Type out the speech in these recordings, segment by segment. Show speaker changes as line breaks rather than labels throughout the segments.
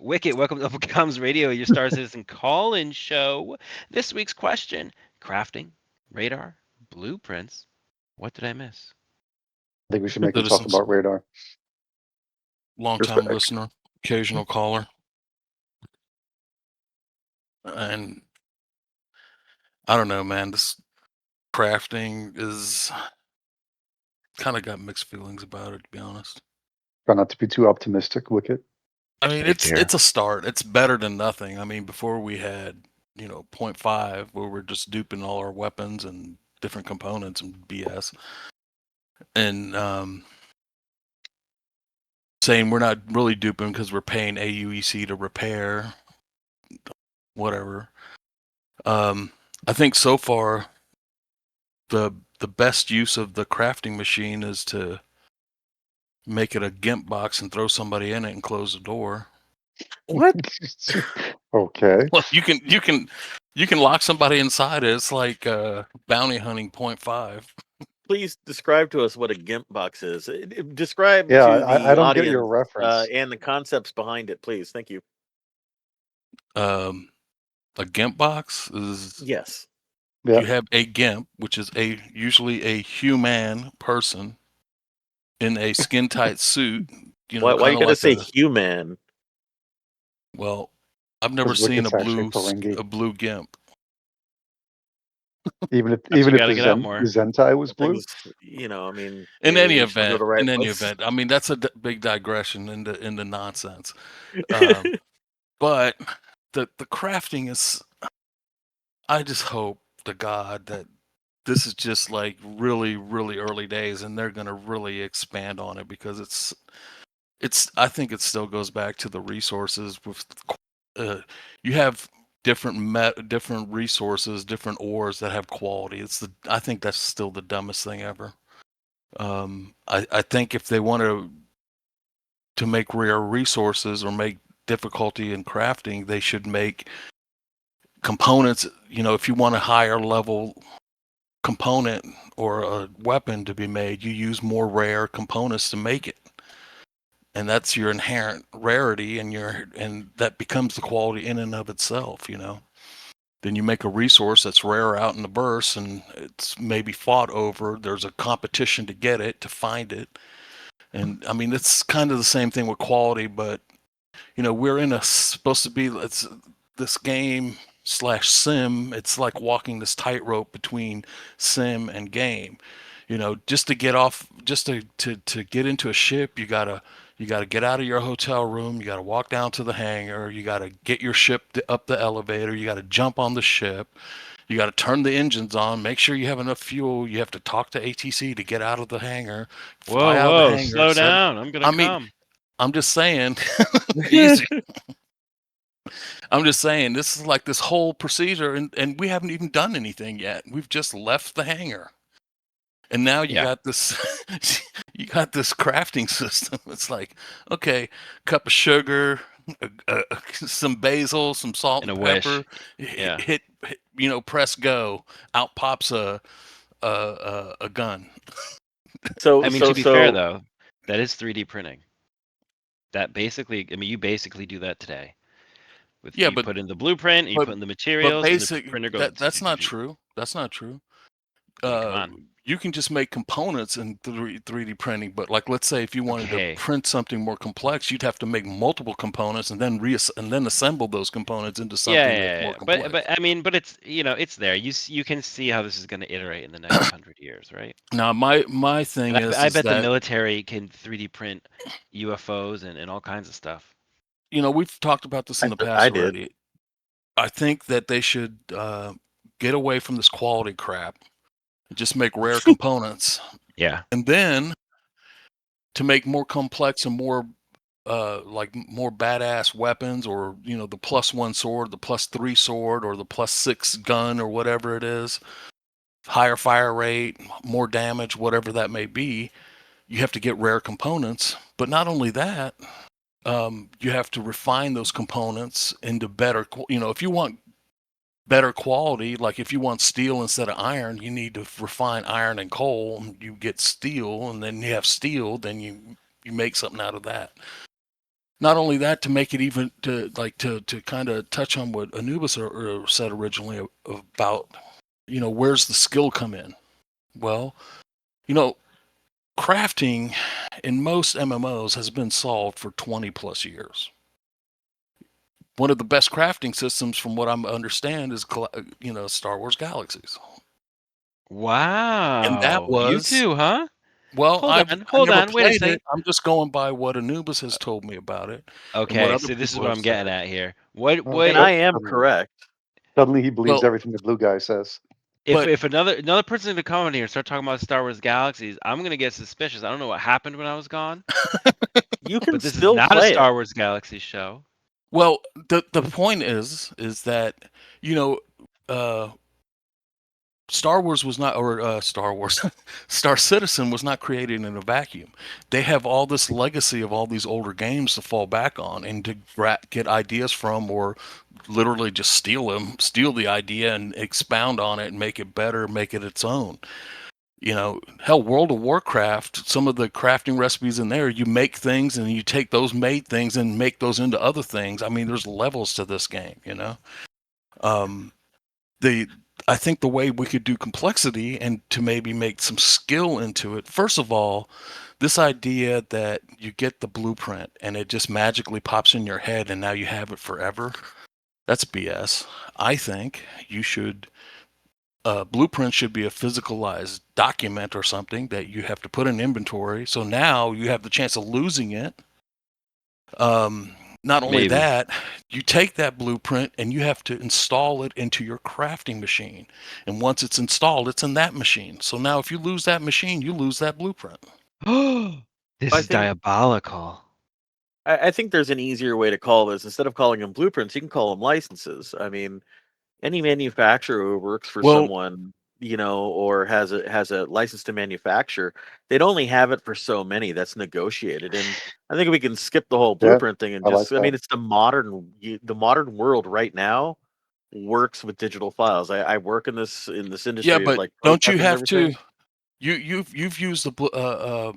Wikkett, welcome to Comms Radio, your Star Citizen call-in show. This week's question: crafting, radar, blueprints. What did I miss?
I think we should make him talk
Citizens,
about radar.
long-time
Respect.
listener, occasional caller, and I don't know, man. This crafting is kind of got mixed feelings about it, to be honest.
Try not to be too optimistic, Wicket.
I mean,
Hey,
it's
fair.
it's a start. It's better than nothing. I mean, before we had point 0.5 where we're just duping all our weapons and different components and BS, and saying we're not really duping because we're paying AUEC to repair whatever. I think so far the best use of the crafting machine is to make it a Gimp box and throw somebody in it and close the door.
What?
Okay.
Well, you can lock somebody inside it. It's like bounty hunting 0.5.
Please describe to us what a GIMP box is. Describe
Yeah,
to
I
the
don't get your
audience
reference.
and the concepts behind it, please. Thank you.
A Gimp box is
Yes.
Yeah.
you have a Gimp, which is usually a human person in a skin tight suit.
Why
Kind
you
of
gotta
like
say human?
well, I've never
Because
seen
Wicket's actually
a blue Gimp.
Even if
Perhaps we
even if
got to get out
the
more.
Zentai was blue.
Things, I mean,
In any
we should go to
event,
the right place.
I mean that's a big digression into nonsense. But the crafting is. I just hope to God that this is just like really really early days, and they're gonna really expand on it because it's. I think it still goes back to the resources with. You have different resources, different ores that have quality. I think that's still the dumbest thing ever. I think if they want to make rare resources or make difficulty in crafting, they should make components. If you want a higher level component or a weapon to be made, you use more rare components to make it. And that's your inherent rarity and that becomes the quality in and of itself. Then you make a resource that's rare out in the burst and it's maybe fought over. There's a competition to get it, to find it. And I mean, it's kind of the same thing with quality, but we're supposed to be this game slash sim. It's like walking this tightrope between sim and game. Just to get off, just to get into a ship, you gotta get out of your hotel room. You gotta walk down to the hangar. You gotta get your ship up the elevator. You gotta jump on the ship. You got to turn the engines on, make sure you have enough fuel. You have to talk to ATC to get out of the hangar, fly out of the
Whoa,
hangar.
slow down. I'm going
I
to
mean,
come.
I'm just saying, easy. I'm just saying, this is like this whole procedure, and we haven't even done anything yet. We've just left the hangar, and now you
Yeah.
got this, you got this crafting system. It's like, okay, cup of sugar, some basil, some salt
And a
and
wish.
pepper.
Yeah.
Hit, press go. Out pops a gun.
So
I mean,
so
to be fair,
so
though, that is 3D printing. That basically, I mean, you basically do that today. With
Yeah,
you put in the blueprint, and you
but
put in the
but
materials, and the
basic
printer goes.
that's not true. That's not true.
I mean, come on.
You can just make components in 3D printing, but like let's say if you wanted to
Okay.
print something more complex, you'd have to make multiple components and then assemble those components into
Yeah,
something
yeah,
that's
yeah,
more
yeah. But
complex.
I mean, but it's it's there. You can see how this is going to iterate in the next 100 years, right?
Now my thing
And
is
I
is
bet the
that
military can 3D print UFOs and all kinds of stuff.
we've talked about this in the
I
past
did.
already. I think that they should get away from this quality crap and just make rare components,
Yeah.
and then to make more complex and more like more badass weapons, or the +1 sword, the +3 sword, or the +6 gun, or whatever it is, higher fire rate, more damage, whatever that may be. You have to get rare components, but not only that, you have to refine those components into better. If you want better quality, like if you want steel instead of iron, you need to refine iron and coal. You get steel, and then you have steel, then you make something out of that. not only that, to make it even to kind of touch on what Anubis said originally about, where's the skill come in? Well, crafting in most MMOs has been solved for 20 plus years. One of the best crafting systems, from what I understand, is Star Wars Galaxies.
Wow.
And that
you
was
too, huh?
well.
Hold
I
on.
never
Wait a
played
second.
it. I'm just going by what Anubis has told me about it. And what
Okay,
other
so this is
people
what
have
I'm getting
said.
at here. What
And I am correct.
Suddenly he believes
Well,
everything the blue guy says.
if another person's gonna come in here and start talking about Star Wars Galaxies, I'm gonna get suspicious. I don't know what happened when I was gone,
You can
but this is
still
not a
play
Star
it.
Wars Galaxy show.
Well, the point is that Star Wars was not, or Star Wars, Star Citizen was not created in a vacuum. They have all this legacy of all these older games to fall back on and to get ideas from, or literally just steal the idea and expound on it and make it better, make it its own. Hell, World of Warcraft, some of the crafting recipes in there, you make things and you take those made things and make those into other things. I mean, there's levels to this game, I think the way we could do complexity and to maybe make some skill into it. First of all, this idea that you get the blueprint and it just magically pops in your head and now you have it forever, that's BS. I think you should blueprint should be a physicalized document or something that you have to put in inventory. So now you have the chance of losing it. Not only
Maybe.
that, you take that blueprint and you have to install it into your crafting machine. And once it's installed, it's in that machine. So now if you lose that machine, you lose that blueprint.
This
I
is
think-
diabolical.
I think there's an easier way to call this. Instead of calling them blueprints, you can call them licenses. I mean, any manufacturer who works for someone, or has a license to manufacture, they'd only have it for so many. That's negotiated, and I think we can skip the whole blueprint thing and
I
just.
like
I mean,
that.
it's the modern world right now works with digital files. I work in this industry.
Yeah,
of,
but
like
don't you
prototyping and
have to?
everything.
You've used the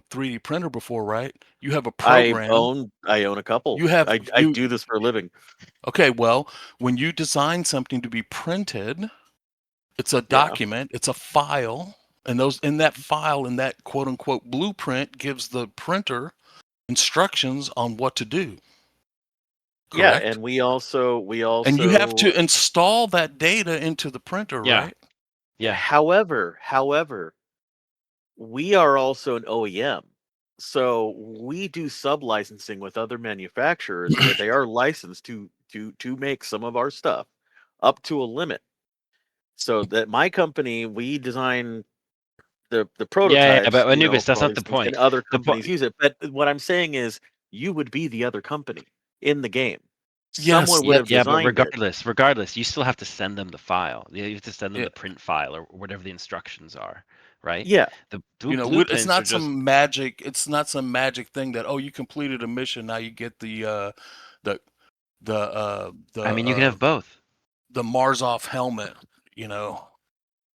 3D printer before, right? You have a
I
program.
own a couple.
You have
I do this for a living.
Okay, well, when you design something to be printed, it's a
Yeah.
document, it's a file, and in that file, in that quote unquote blueprint, gives the printer instructions on what to do. Correct?
Yeah, and we also
And you have to install that data into the printer,
Yeah.
right?
Yeah.
However, we are also an OEM. So we do sub-licensing with other manufacturers where they are licensed to make some of our stuff up to a limit. So that my company, we design the prototypes,
but Anubis,
for
that's
all
not
these
the
things, and
point.
other
The po-
companies use it. But what I'm saying is you would be the other company in the game.
Yes,
Someone would have
Yeah, but
designed it.
regardless, you still have to send them the file. You have to send them
Yeah.
the print file or whatever the instructions are, right?
Yeah.
The
it's
blueprints
not
are just
some magic. It's not some magic thing that you completed a mission, now you get the
I mean, you can have both.
the Marzov helmet.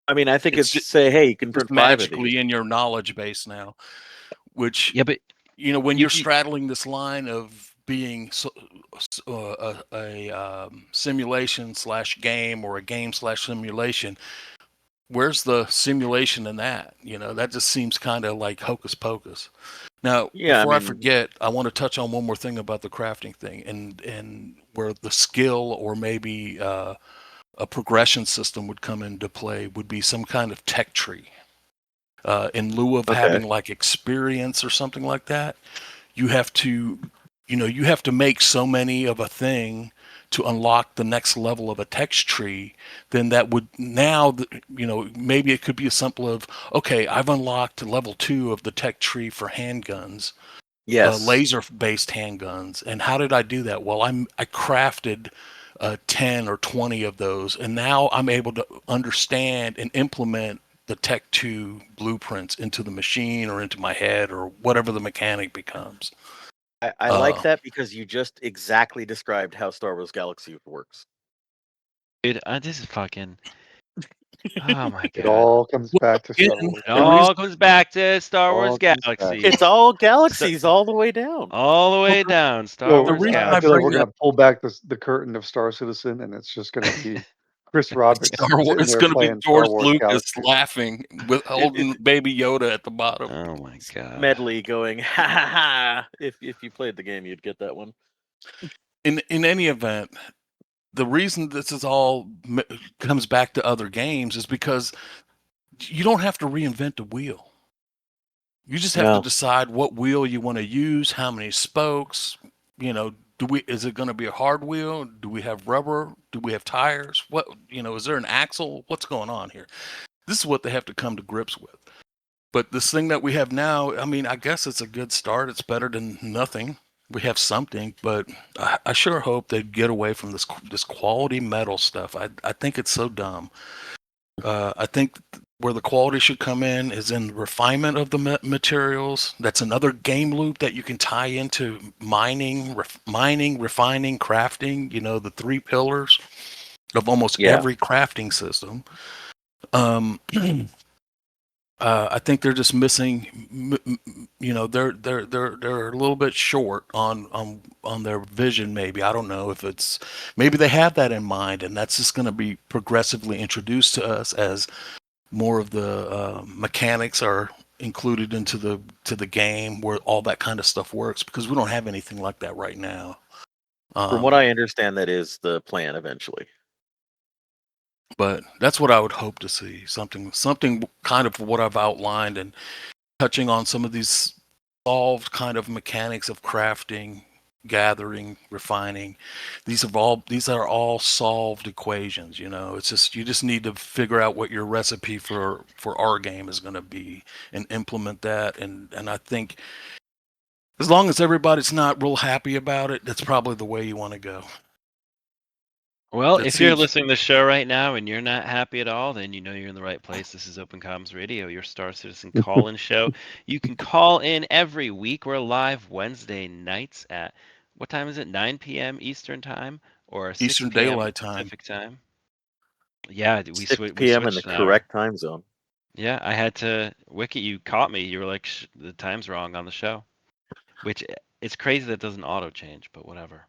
I mean, I think
It's
it's
just,
say, hey, you can
just
print 5 of these.
magically in your knowledge base now, which
Yeah, but
when
you-
you're straddling this line of being a simulation / game or a game / simulation, where's the simulation in that? That just seems kind of like hocus pocus. Now,
Yeah,
before
I
I
mean,
forget, I want to touch on one more thing about the crafting thing, and where the skill or maybe a progression system would come into play would be some kind of tech tree. In lieu of
Okay.
having like experience or something like that, you have to make so many of a thing to unlock the next level of a text tree. Then that would maybe it could be as simple of, okay, I've unlocked level 2 of the tech tree for handguns,
yes.
laser-based handguns. And how did I do that? Well, I crafted 10 or 20 of those, and now I'm able to understand and implement the Tech 2 blueprints into the machine or into my head or whatever the mechanic becomes.
I like that because you just exactly described how Star Wars Galaxy works.
dude, this is fucking. Oh my
It
god.
all comes back to Star
Again,
Wars.
It all comes back to Star Wars
All comes back.
Galaxy.
It's all galaxies all the way down.
All the way down. Star
So
Wars
reason
I
I
feel like
Galaxy.
we're
bring
gonna pull back the curtain of Star Citizen, and it's just gonna be Chris Roberts
Star Wars,
sitting
it's
there
going to be
playing
George
Star Wars
Lucas
Galaxy.
laughing with holding Baby Yoda at the bottom.
Oh my god.
Medley going ha ha ha. If you played the game, you'd get that one.
In any event, the reason this is all comes back to other games is because you don't have to reinvent the wheel. You just have to
No.
decide what wheel you want to use, how many spokes. Is it going to be a hard wheel? Do we have rubber? Do we have tires? What is there an axle? What's going on here? This is what they have to come to grips with. But this thing that we have now, I mean, I guess it's a good start. It's better than nothing. We have something, but I sure hope they get away from this quality metal stuff. I think it's so dumb. I think where the quality should come in is in the refinement of the materials. That's another game loop that you can tie into mining, refining, crafting. The three pillars of almost every crafting system. I think they're just missing. They're a little bit short on their vision. Maybe I don't know if it's maybe they have that in mind, and that's just going to be progressively introduced to us as more of the mechanics are included into the game, where all that kind of stuff works. Because we don't have anything like that right now.
From what I understand, that is the plan eventually.
But that's what I would hope to see. Something kind of what I've outlined, and touching on some of these solved kind of mechanics of crafting, gathering, refining. These are all solved equations. It's just you just need to figure out what your recipe for our game is going to be and implement that. And I think as long as everybody's not real happy about it, that's probably the way you want to go.
Well,
That
if you're
seems-
listening to the show right now and you're not happy at all, then you know you're in the right place. This is Open Comms Radio, your Star Citizen call-in show. You can call in every week. We're live Wednesday nights at, what time is it, 9 p.m. Eastern Time or 6
Eastern
p.m.
Daylight Time.
Pacific Time? Yeah, we
6
switched
p.m. in the
an hour.
correct time zone.
Yeah, I had to, Wikkett, you caught me. You were like, the time's wrong on the show, which it's crazy that doesn't auto change, but whatever.